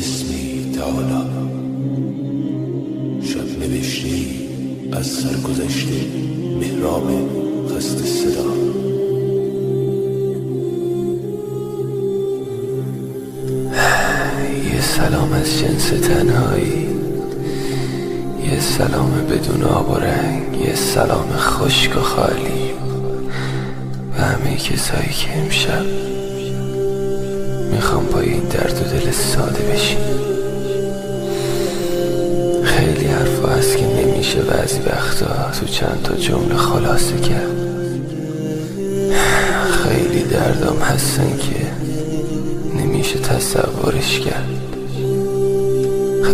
اسمی تعالی. شب نوشته از سرگذشته محراب خسته صدا. یه سلام از جنس تنهایی، یه سلام بدون آب و رنگ، یه سلام خشک و خالی و همه کسایی که امشب میخوام با این درد و دل ساده بشین. خیلی حرفا هست که نمیشه بعضی وقتا تو چند تا جمله خلاصه کرد. خیلی دردام هستن که نمیشه تصورش کرد.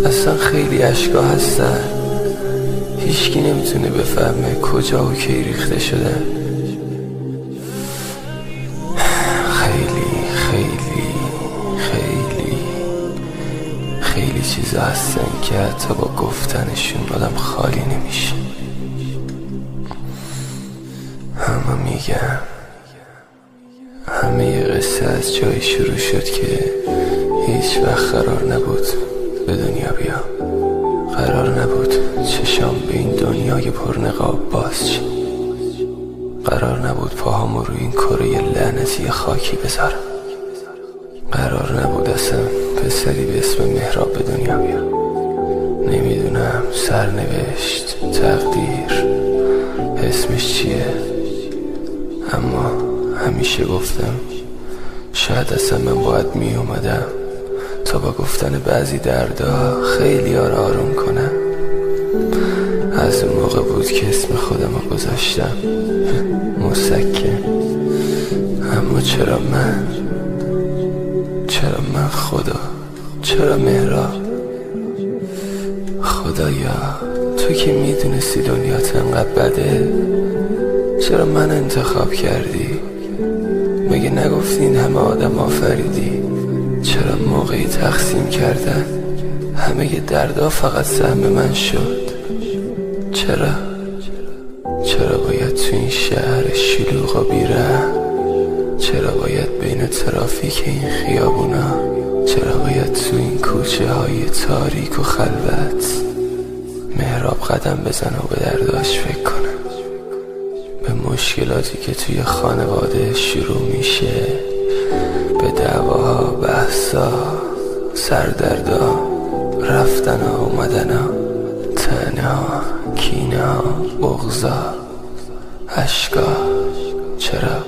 اصلا خیلی اشکا هستن هیچکی نمیتونه بفهمه کجا و کی ریخته شدن. خیلی چیزا هستن که حتی با گفتنشون آدم خالی نمیشه. اما میگم همه قصه از جایی شروع شد که هیچ وقت قرار نبود به دنیا بیام. قرار نبود چشام به این دنیای پرنقاب باز شه. قرار نبود پاهامو روی این کره لعنتی خاکی بذارم. قرار نبود اصلا پسری به اسم مهراب به دنیا بیام. نمیدونم سرنوشت، تقدیر اسمش چیه، اما همیشه گفتم شاید اصلا من باید می اومدم تا با گفتن بعضی دردا خیلی ها را آروم کنم. از اون موقع بود که اسم خودم رو گذاشتم مسکن. اما چرا من خدا، چرا مهراب؟ خدایا تو که میدونستی دنیات انقدر بده، چرا من انتخاب کردی؟ مگه نگفتی این همه آدم آفریدی؟ چرا موقعی تقسیم کردن همه دردا فقط سهم من شد؟ چرا باید تو این شهر شلوغ و بیرحم؟ چرا باید بین ترافیک این خیابونا؟ چرا باید تو این کوچه های تاریک و خلوت مهراب قدم بزنه و به درداش فکر کنه؟ به مشکلاتی که توی خانواده شروع میشه، به دعواها، بحثا، سردردا، رفتنها، اومدنها، طعنه‌ها، کینه‌ها، بغضا، اشکا. چرا؟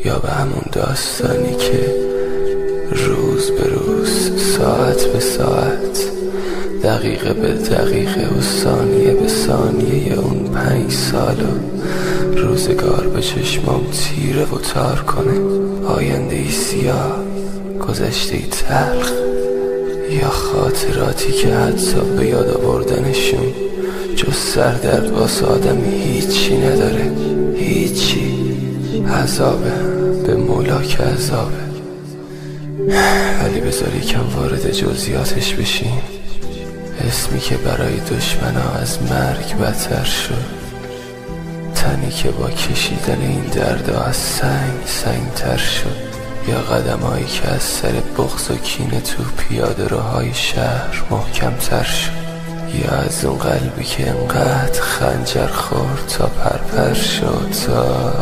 یا به همون داستانی که روز به روز، ساعت به ساعت، دقیقه به دقیقه و ثانیه به ثانیه اون 5 سال و روزگار به چشمام تیره و تار کنه. آینده ای سیاه، گذشته ای تلخ، یا خاطراتی که حتی به یاد آوردنشون جز سردرد واسه آدم هیچی نداره. هیچی. عذابه، به مولا که عذابه. ولی بذار یکم وارد جزئیاتش بشیم. اسمی که برای دشمنا از مرگ بدتر شد، تنی که با کشیدن این دردا از سنگتر شد، یا قدمایی که از سر بغض و کینه تو پیاده روهای شهر محکم‌تر شد، یا از اون قلبی که انقدر خنجر خورد تا پرپر شد، تا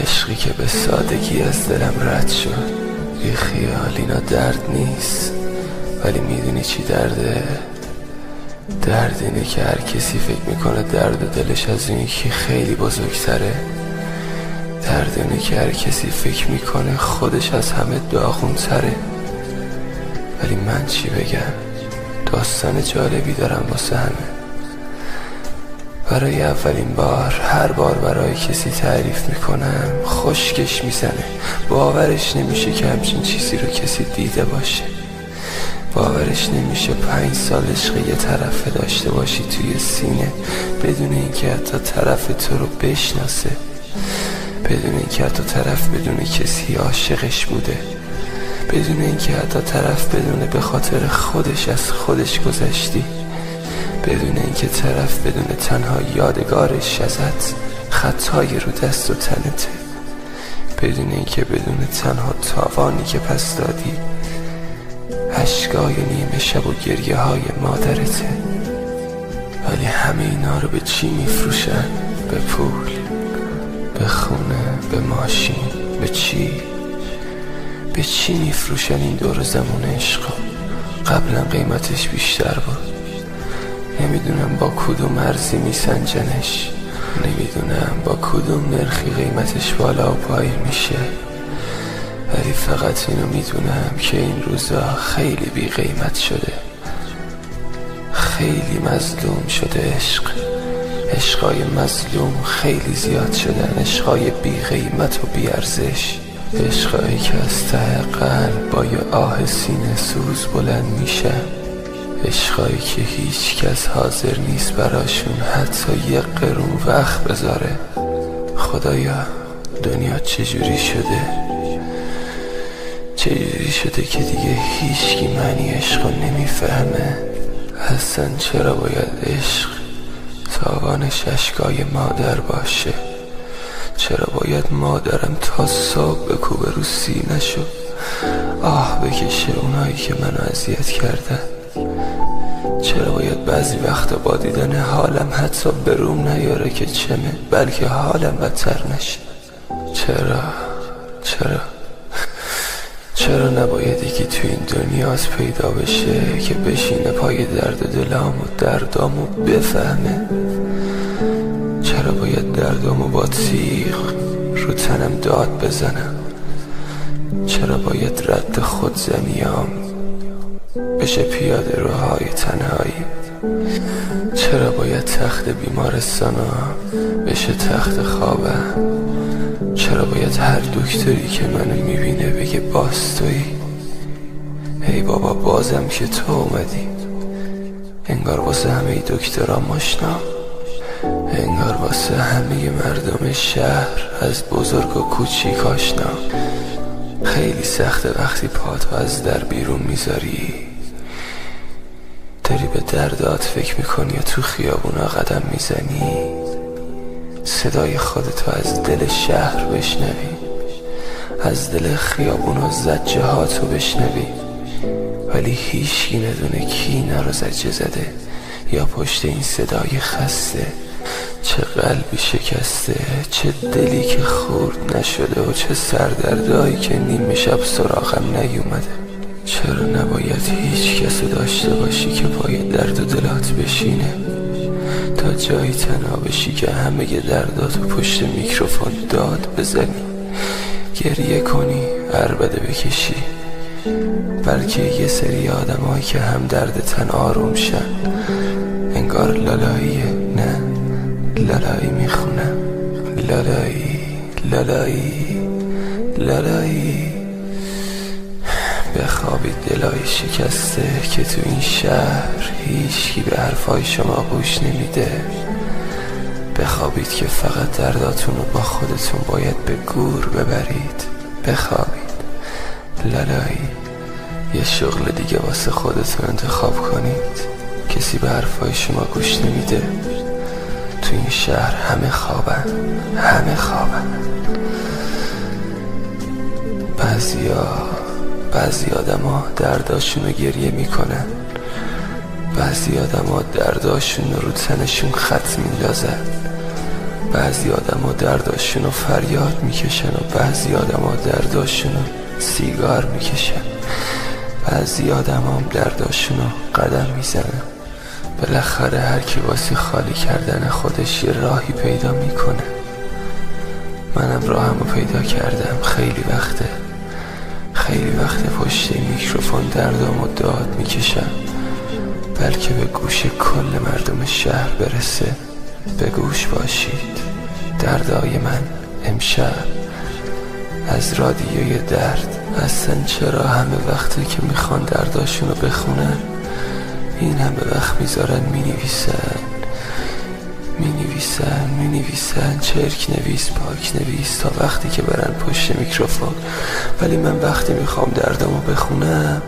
عشقی که به سادگی از دلم رد شد. بی خیال اینا درد نیست، ولی میدونی چی درده؟ درد اینه که هر کسی فکر میکنه درد و دلش از اون یکی خیلی بزرگتره. درد اینه که هر کسی فکر میکنه خودش از همه داغونتره. ولی من چی بگم؟ داستان جالبی دارم واسه همه. برای اولین بار، هر بار برای کسی تعریف میکنم خشکش میزنه. باورش نمیشه که همچین چیزی رو کسی دیده باشه. باورش نمیشه 5 سال عشق یه طرفه داشته باشی توی سینه بدون اینکه حتی طرف تو رو بشناسه، بدون اینکه حتی طرف بدون کسی عاشقش بوده، بدون اینکه حتی طرف بدونه به خاطر خودش از خودش گذشتی، بدون اینکه طرف بدونه تنها یادگارش ازت خطای رو دست و تنته، بدون اینکه بدونه تنها تاوانی که پس دادی اشکای نیمه شب و گریه های مادرته. ولی همه اینا رو به چی میفروشن؟ به پول، به خونه، به ماشین، به چی؟ به چی میفروشن این دور زمان عشقا؟ قبلا قیمتش بیشتر بود. نمیدونم با کدوم ارزی میسنجنش، نمیدونم با کدوم نرخی قیمتش بالا و پایین میشه. ولی فقط اینو میدونم که این روزا خیلی بی قیمت شده، خیلی مظلوم شده عشق. عشقای مظلوم خیلی زیاد شدن، عشقای بی قیمت و بی ارزش، عشقایی که از ته قلب با یه آه سینه سوز بلند میشه، عشقایی که هیچ کس حاضر نیست براشون حتی یه قرون وقت بذاره. خدایا دنیا چجوری شده؟ چجوری شده که دیگه هیچکی معنی عشقو نمیفهمه؟ اصلا چرا باید عشق تاوانش اشکای مادر باشه؟ چرا باید مادرم تا صبح بکوبه رو سینه‌شو آه بکشه اونایی که منو اذیت کردن؟ چرا باید بعضی وقتا با دیدن حالم حتی بروم نیاره که چمه، بلکه حالم بدتر نشه؟ چرا نباید یکی تو این دنیاست پیدا بشه که بشینه پای درد دلام و دردامو بفهمه؟ چرا باید دردامو با تیغ رو تنم داد بزنم؟ چرا باید رد خود زنیام بشه پیاده روهای تنهایی؟ چرا باید تخت بیمارستانم بشه تخت خوابم؟ چرا باید هر دکتری که منو میبینه بگه باز تویی؟ ای بابا بازم که تو اومدی. انگار واسه همه دکترام آشنا، انگار واسه همه مردم شهر از بزرگ و کوچیک آشنا. خیلی سخته وقتی پاتو از در بیرون میذاری، داری به دردات فکر میکنی و تو خیابونا قدم میزنی، صدای خودتو از دل شهر بشنوی، از دل خیابونا زجه هاتو بشنوی، ولی هیچکی ندونه کی اینا رو زجه زده یا پشت این صدای خسته چه قلبی شکسته، چه دلی که خورد نشده و چه سردردایی که نیمه شب سراغم نیومده. چرا نباید هیچ کسو داشته باشی که پای درد و دلات بشینه تا جایی تنها بشی که همه درداتو پشت میکروفون داد بزنی، گریه کنی، عربده بکشی، بلکه یه سری آدمایی که هم درد تن آروم شن، انگار لالاییه، نه لالایی میخونم، لالایی بخوابید دلای شکسته که تو این شهر هیچکی به حرفای شما گوش نمیده. بخوابید که فقط درداتون رو با خودتون باید به گور ببرید. بخوابید لالایی، یه شغل دیگه واسه خودتون انتخاب کنید. کسی به حرفای شما گوش نمیده. تو این شهر همه خوابن. بعضی آدم ها درداشون رو گریه میکنن، بعضی آدم ها درداشون رو تنشون خط میندازن، بعضی آدم ها درداشون رو فریاد میکشن و بعضی آدم ها درداشون رو سیگار میکشن، بعضی آدم ها درداشون رو قدم میزنن. بالاخره هر کی واسه خالی کردن خودش یه راهی پیدا میکنه. منم راهمو پیدا کردم. خیلی وقته پشت میکروفون دردامو داد میکشم، بلکه به گوش کل مردم شهر برسه. به گوش باشید. دردای من امشب از رادیوی درد. اصلا چرا همه وقتی که میخوان درداشونو بخونن این همه وقت میذارن مینویسن چرک نویس پاک نویس تا وقتی که برن پشت میکروفون. ولی من وقتی میخوام دردمو بخونم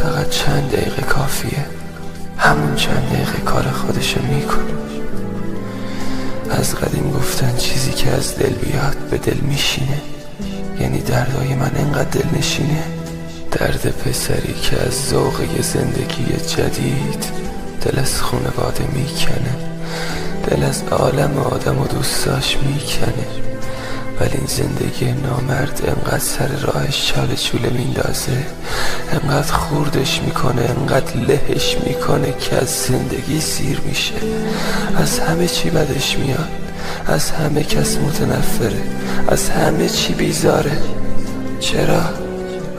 فقط چند دقیقه کافیه. همون چند دقیقه کار خودشو میکنه. از قدیم گفتن چیزی که از دل بیاد به دل میشینه. یعنی دردای من انقدر دل نشینه درد پسری که از ذوق یه زندگی جدید دل از خونواده میکنه، دل از عالم آدم و دوستاش میکنه. ولی این زندگی نامرد انقدر سر راهش چاله چوله میندازه، انقدر خوردش میکنه، انقدر لهش میکنه که از زندگی سیر میشه. از همه چی بدش میاد، از همه کس متنفره، از همه چی بیزاره. چرا؟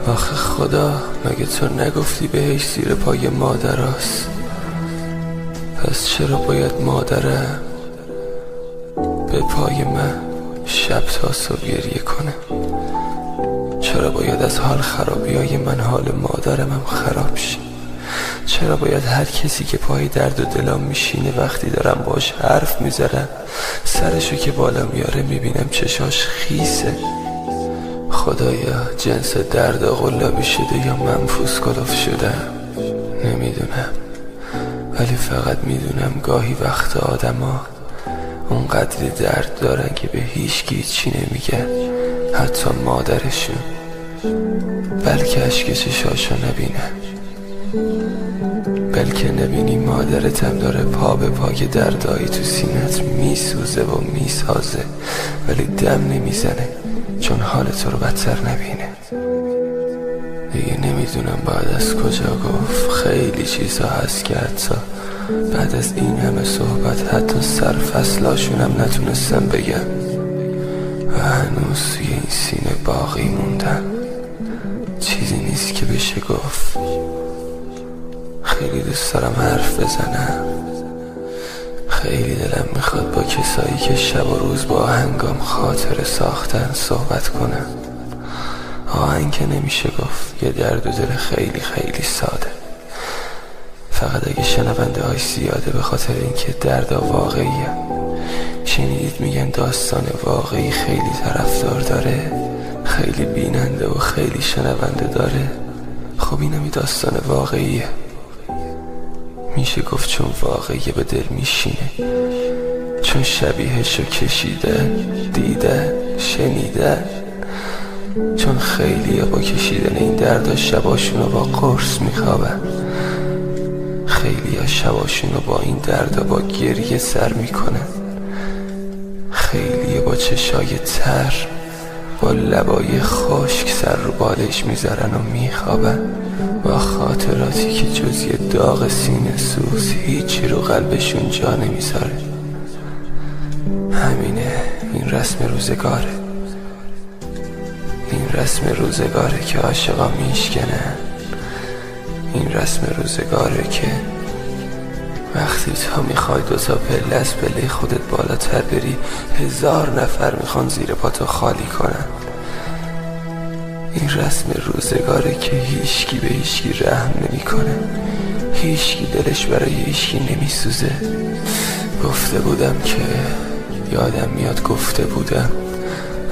آخه خدا مگه تو نگفتی بهش زیر پای مادراست؟ پس چرا باید مادرم به پای من شب تا صبح گریه کنه؟ چرا باید از حال خرابیای من حال مادرم هم خراب شه؟ چرا باید هر کسی که پای درد و دلم میشینه وقتی دارم باش حرف میزنم سرشو که بالا میاره میبینم چشاش خیسه؟ خدایا جنس درد قلابی شده یا منفوس کلوف شدم نمیدونم، ولی فقط میدونم گاهی وقت آدما اونقدری درد دارن که به هیچکی چی نمیگن، حتی مادرشون، بلکه اشک چشاشو نبینن. بلکه نبینی مادرتم داره پا به پا که دردایی تو سینت میسوزه و میسازه ولی دم نمیزنه چون حال تو رو بدتر نبینه. دیگه نمیدونم بعد از کجا گفت، خیلی چیزا هست که حتی بعد از این همه صحبت حتی سرفصلاشونم نتونستم بگم و هنوز توی این سینه باقی موندم. چیزی نیست که بشه گفت. خیلی دوست دارم حرف بزنم، خیلی دلم میخواد با کسایی که شب و روز با آهنگام خاطره ساختن صحبت کنم. آهنگ که نمیشه گفت، یه درد و دل خیلی خیلی ساده. فقط اگه شنونده های زیاده به خاطر اینکه دردا واقعیه. شنیدید میگن داستان واقعی خیلی طرفدار داره، خیلی بیننده و خیلی شنونده داره. خب اینم داستان واقعیه، میشه گفت چون واقعیه به دل میشینه، چون شبیهشو کشیدن، دیدن، شنیدن، چون خیلی با کشیدن این دردا شباشونو با قرص میخوابن، خیلی ها شباشونو با این دردا با گریه سر میکنن، خیلی با چشای تر با لبای خشک سر رو بالش میذارن و میخوابن با خاطراتی که جز یه داغ سینه سوز هیچی رو قلبشون جا نمیذاره. همینه، این رسم روزگاره، این رسم روزگاره که عاشقا میشکنن، این رسم روزگاره که وقتی تا میخوای دوتا پله از پله خودت بالاتر بری 1000 نفر میخوان زیر پاتو خالی کنن. این رسم روزگاره که هیچکی به هیچکی رحم نمیکنه، هیچکی دلش برای هیچکی نمیسوزه. گفته بودم که یادم میاد، گفته بودم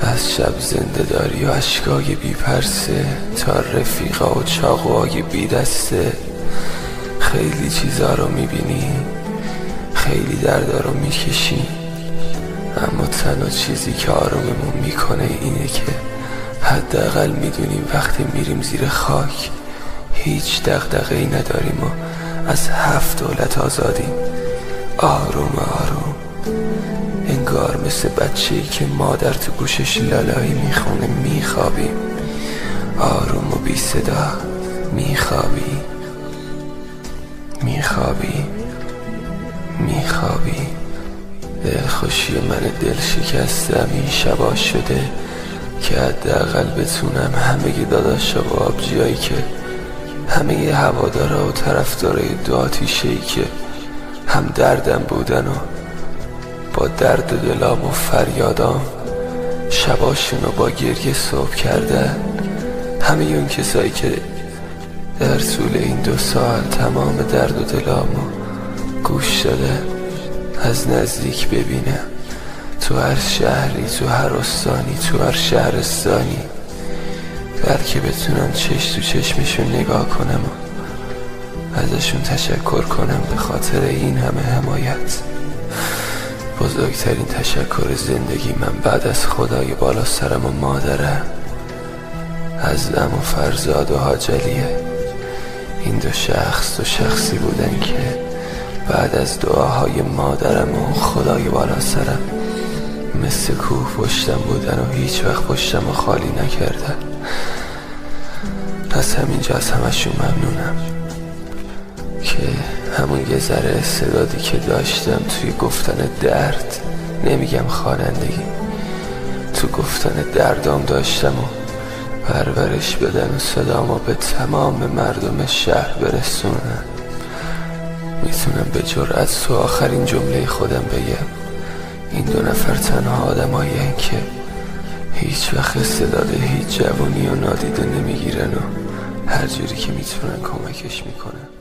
از شب زنده داری و اشکای بی پرسه تا رفیقا و چاقوهای بی دسته. خیلی چیزا رو میبینی، خیلی دردا رو میکشی، اما تنها چیزی که آروممون میکنه اینه که حداقل میدونیم وقتی میریم زیر خاک هیچ دغدغه‌ای نداریم و از 7 دولت آزادیم. آروم آروم، انگار مثل بچه‌ای که مادر تو گوشش لالایی میخونه میخوابیم. آروم و بی صدا میخوابی، میخوابی، میخوابی. دلخوشی من دل شکستم این شبا شده که حداقل بتونم همه داداشا و آبجیایی که همه هوادارا و طرفدارای دو آتیشه‌ای که هم دردم بودن و با درد دلام و فریادام شباشونو با گریه صبح کردن، همه اون کسایی که در طول این 2 سال تمام درد و دلامو گوش دادن از نزدیک ببینم، تو هر شهری، تو هر استانی، تو هر شهرستانی، بلکه بتونم چشم تو چشمشون نگاه کنم و ازشون تشکر کنم به خاطر این همه حمایت. بزرگترین تشکر زندگی من بعد از خدای بالا سرم و مادرم ازلم و فرزاد و حاجلیه. این دو شخصی بودن که بعد از دعاهای مادرم و خدای بالا سرم مثل کوه پشتم بودن و هیچ وقت پشتم رو خالی نکردن. از همینجا از همشون ممنونم که همون یه ذره استعدادی که داشتم توی گفتن درد، نمیگم خوانندگی، تو گفتن دردام داشتم و پرورش بدن و صدامو به تمام مردم شهر برسونم. میتونم به جرأت تو آخرین جمله خودم بگم این دو نفر تنها آدمایین که هیچ وقت استعداد هیچ جوونی و نادیده نمیگیرن و هر جوری که میتونن کمکش میکنن.